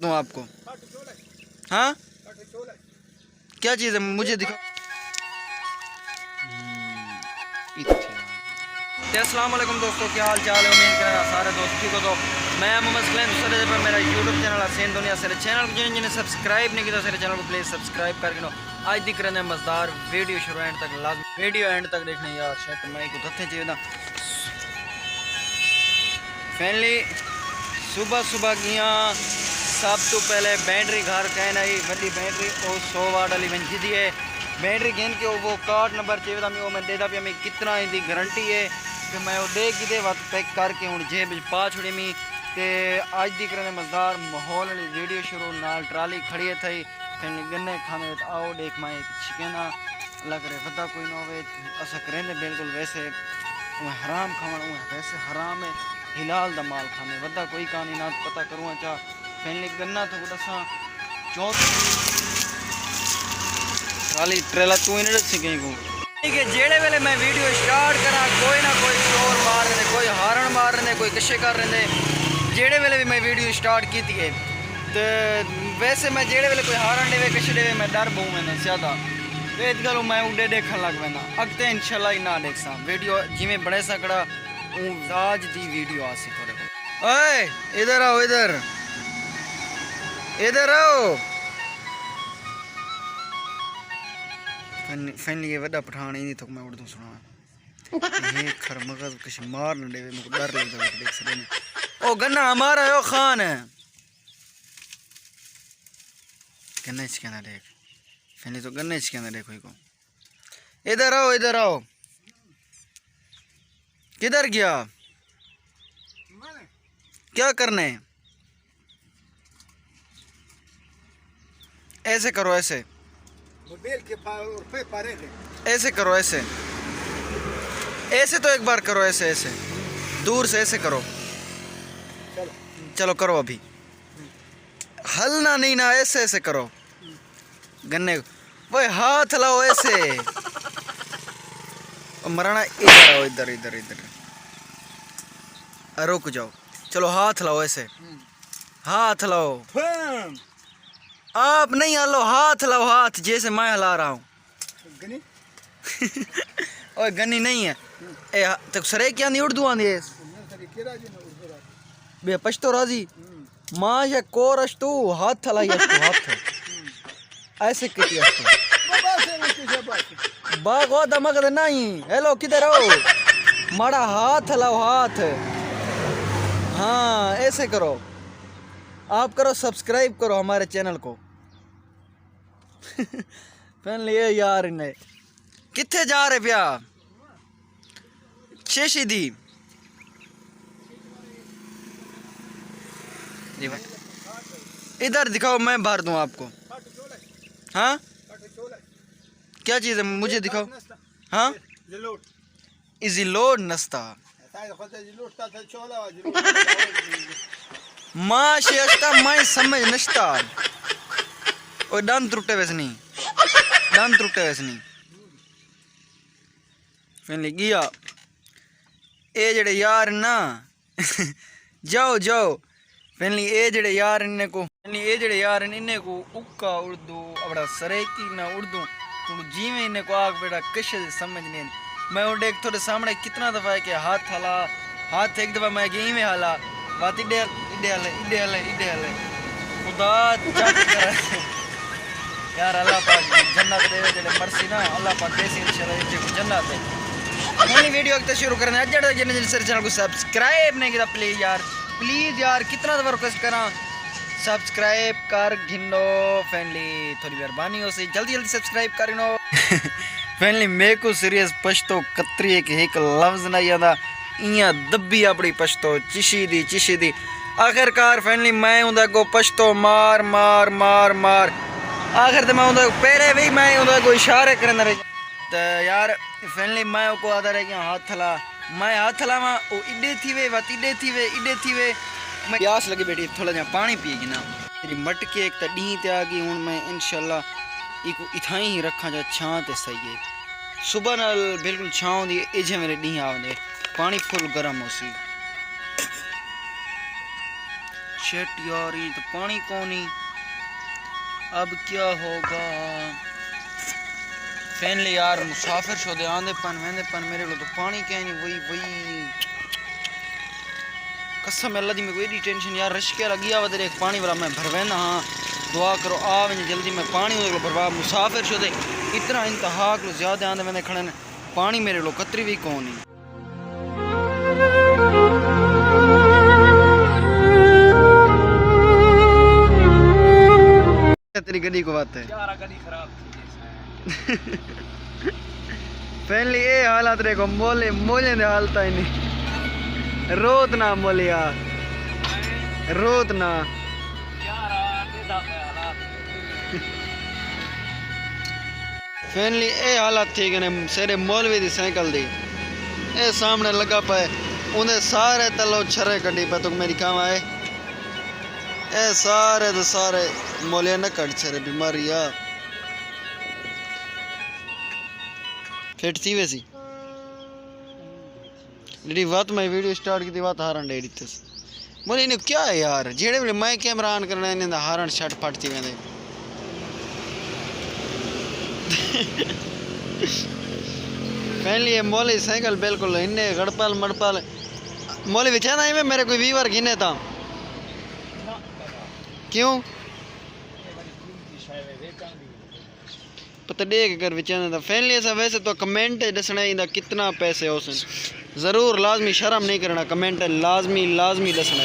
दूं आपको। हाँ क्या चीज़ है मुझे दिखाओ। अस्सलाम वालेकुम दोस्तों, क्या हाल चाल है। उम्मीद करें सारे दोस्त ठीक हो। तो मैं मोहम्मद सलेम दूसरे पर मेरा यूट्यूब चैनल हसीन दुनिया से चैनल को जिन्हें सब्सक्राइब नहीं किया सारे चैनल को प्लीज़ सब्सक्राइब करके नो। आज दिख रहे हैं मज़ेदार वीडियो शुरू एंड तक लाजमी वीडियो एंड तक देखना यार। शर्ट मैं को तथे चाहिए ना फैमिली सुबह सुबह किया सब तो पहले बैटरी घर कहना ही बड़ी बैटरी और 100 वाट वाली बन जी है बैटरी गिन के वो कार्ड नंबर चाहिए था मैं देता भी हमें कितना इनकी गारंटी है कि मैं वो दे कि वक्त पैक करके हूँ जेब पा छुड़ी मी ते आज दिख रहे मज़ेदार माहौल वाली वीडियो शुरू नाल ट्राली खड़ी है थी गन्ने खाने आओ देख माए चिकन अल्लाह करे पता कोई ना हो असा करें बिल्कुल वैसे हराम खावन वैसे हराम है हिलाल दा माल खाने वदा कोई कहानी ना पता करूँ चा फैमिली गन्ना तो दसा चौथ ट्राली ट्रेला तू इन दसी कहीं को ठीक है जेड़े वेले मैं वीडियो स्टार्ट करा कोई ना कोई शोर मार रहे कोई हारण मार रहे कोई कशे कर रहे जेड़े वेले भी मैं वीडियो स्टार्ट की है तो वैसे मैं जेड़े वेले कोई हारण देवे कशे देवे मैं डर बहु मैं ज़्यादा इस गल मैं उडे देखने लग पैदा अगते इंशाल्लाह ही ना देख सा वीडियो जिमें बने सकड़ा आज दी वीडियो आसी थोड़े को ओए इधर आओ इधर आओ फैनली ये वड्डा पठान ही तो मैं उर्दू सुना ये खर मगज कुछ मार न देवे मुझे डर लगता है देख सकते ओ गन्ना हमारा यो खान है गन्ने चिकन देख फैनली तो गन्ने चिकन देखो को इधर आओ किधर गया क्या करने ऐसे करो ऐसे ऐसे करो ऐसे तो एक बार करो ऐसे दूर से ऐसे करो चलो करो अभी हलना नहीं ना ऐसे करो गन्ने वो हाथ लाओ ऐसे मराना इधर आओ इधर रुक जाओ चलो हाथ लाओ ऐसे हाथ लाओ आप नहीं हलो हाथ लाओ हाथ जैसे मैं हिला रहा हूँ गनी ओए गनी नहीं है ए तो सरे क्या नहीं उर्दू आंदी है बे पश्तो राजी मां या कोरश तू हाथ लाई हाथ ऐसे किती बाग हो दमक नहीं हेलो किधर हो माड़ा हाथ लाओ हाथ हाँ ऐसे करो आप करो सब्सक्राइब करो हमारे चैनल को पहन लिए यार इन्हें किथे जा रहे प्या शेशी दी इधर दिखाओ मैं भर दूं आपको। हाँ क्या चीज़ है मुझे दिखाओ। हाँ इजी लोड नस्ता माँ शेष्टा मैं समझ नश्ता और दान त्रुटे वैसे नहीं फैनली गया ए जड़े यार ना जाओ फैनली ए जड़े यार इन्हें को इन्हें को उक्का उर्दू अपना सरेकी ना उर्दू तुम जीवे इन्हें को आग बेटा कशे समझ नहीं मैं वो देख थोड़े सामने कितना दफ़ा है कि हाथ हला हाथ एक दफ़ा मैं गई में हला बात इडे हले खुदा यार अल्लाह पाक जन्नत देवे जले मर्सी ना अल्लाह पाक देसी इंशाल्लाह जे को जन्नत है। नई वीडियो के शुरू करने अजड़ जिन चैनल को सब्सक्राइब नहीं किया प्लीज यार कितना दफा रिक्वेस्ट करा सब्सक्राइब कर घिनो फैमिली थोड़ी मेहरबानी हो सही जल्दी सब्सक्राइब कर गिनो फैमिली मेरे को सीरियस पछतो कतरी एक लफ्ज नहीं आता इया दब्बी अपनी पछतो चिशी दी आखिरकार फैमिली मैं उन्हें को पछतो मार आखिर तो मैं उन्हें पहले भी मैं उन्हें को इशारे करना रही तो यार फैमिली मैं को आधा रह गया हाथ हला वहाँ वो इडे थी वे मैं प्यास लगी बेटी थोड़ा जहाँ पानी पिएगी ना तेरी मटकी एक तो डी ते आ गई हूँ मैं इंशाल्लाह इको इथा ही रखा जा छां ते सही है सुबह नाल बिल्कुल छां दी इजे मेरे डी आवे पानी फुल गर्म हो सी शिट यार ये तो पानी कौन ही, अब क्या होगा। फैनली यार मुसाफिर शोदे आंदे पन वेंदे पन मेरे को तो पानी क्या नहीं, वही वही कसम अल्लाह दी मेरे को एडी टेंशन यार। रश के लगी आवा तेरे पानी वाला मैं भर वेंदा हाँ, दुआ करो आ वे जल्दी मैं पानी उधर भरवा। मुसाफिर शोदे इतना इंतहा को ज्यादा आंदे मैंने खड़े पानी मेरे लो कतरी भी कौन नहीं। तेरी गड्डी को बात है यार, गड्डी खराब थी पहले ये हालात देखो, मोले मोले ने हालता ही नहीं। रोत ना मोलिया रोत ना फैनली ये हालात थी कि सेरे मौलवी दी साइकिल दी ए सामने लगा पाए उन्हें सारे तलो छरे कड्डी पे तो मेरी काम आए ए सारे तो सारे मोलिया न कट छरे बीमारी आ फिट थी वैसी जी बात मैं वीडियो स्टार्ट की बात हारन डेडी थे बोले इन्हें क्या है यार जेड़े वे मैं कैमरा ऑन करना इन्हें हारन शट फट थी वेंदे पहले ये मोली साइकिल बिल्कुल इन्हें गड़पाल मड़पाल मोली विचार नहीं में मेरे कोई व्यूअर गिने था क्यों पता देख कर विचार था फैनली ऐसा वैसे तो कमेंट दसना इंदा कितना पैसे हो सन जरूर लाजमी शर्म नहीं करना कमेंट लाजमी दसना।